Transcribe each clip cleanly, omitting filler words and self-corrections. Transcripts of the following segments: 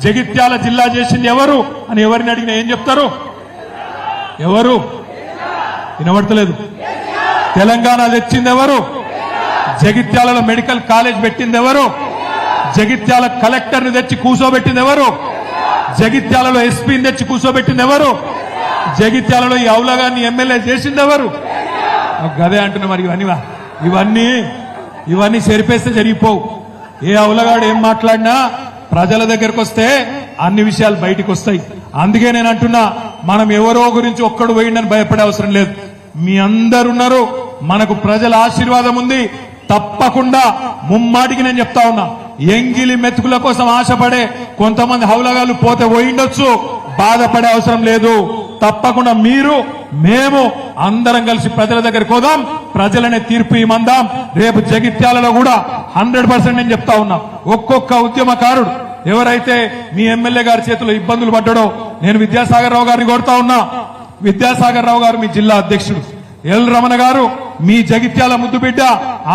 జగిత్యాల జిల్లా చేసింది ఎవరు అని ఎవరిని అడిగినా ఏం చెప్తారు? ఎవరు? వినబడతలేదు. తెలంగాణ తెచ్చింది ఎవరు? జగిత్యాలలో మెడికల్ కాలేజ్ పెట్టింది ఎవరు? జగిత్యాల కలెక్టర్ ని తెచ్చి కూర్చోబెట్టింది ఎవరు? జగిత్యాలలో ఎస్పీని తెచ్చి కూర్చోబెట్టింది ఎవరు? జగిత్యాలలో ఈ అవులగాన్ని ఎమ్మెల్యే చేసింది ఎవరు? గదే అంటున్నా. మరి ఇవన్నీ సరిపేస్తే జరిగిపోవు. ఏ అవులగాడు ఏం మాట్లాడినా ప్రజల దగ్గరకు వస్తే అన్ని విషయాలు బయటికి వస్తాయి. అందుకే నేను అంటున్నా, మనం ఎవరో గురించి ఒక్కడు పోయిండని భయపడే అవసరం లేదు. మీ అందరున్నారు, మనకు ప్రజల ఆశీర్వాదం ఉంది. తప్పకుండా ముమ్మాటికి నేను చెప్తా ఉన్నా, ఎంగిలి మెతుకుల కోసం ఆశపడే కొంతమంది హౌలగాళ్ళు పోతే పోయిండొచ్చు, బాధపడే అవసరం లేదు. తప్పకుండా మీరు మేము అందరం కలిసి ప్రజల దగ్గరికి పోదాం, ప్రజలనే తీర్పు ఇమ్మందాం. రేపు జగిత్యాలలో కూడా 100% నేను చెప్తా ఉన్నా, ఒక్కొక్క ఉద్యమకారుడు ఎవరైతే మీ ఎమ్మెల్యే గారి చేతిలో ఇబ్బందులు పడ్డాడో, నేను విద్యాసాగర్ రావు గారిని కోరుతా ఉన్నా. విద్యాసాగర్ రావు గారు మీ జిల్లా అధ్యక్షుడు, ఎల్ రమణ గారు మీ జగిత్యాల ముద్దు బిడ్డ,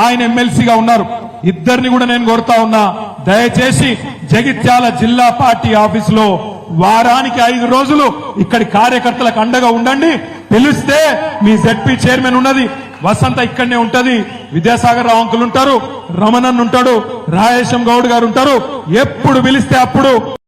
ఆయన ఎమ్మెల్సీగా ఉన్నారు. ఇద్దరిని కూడా నేను కోరుతా ఉన్నా, దయచేసి జగిత్యాల జిల్లా పార్టీ ఆఫీసులో వారానికి 5 రోజులు ఇక్కడి కార్యకర్తలకు అండగా ఉండండి. పిలిస్తే మీ జెడ్పీ చైర్మన్ ఉన్నది, వసంత ఇక్కడనే ఉంటది, విద్యాసాగర్ రావు అంకులు ఉంటారు, రమణన్ ఉంటాడు, రాయేశం గౌడ్ గారు ఉంటారు. ఎప్పుడు పిలిస్తే అప్పుడు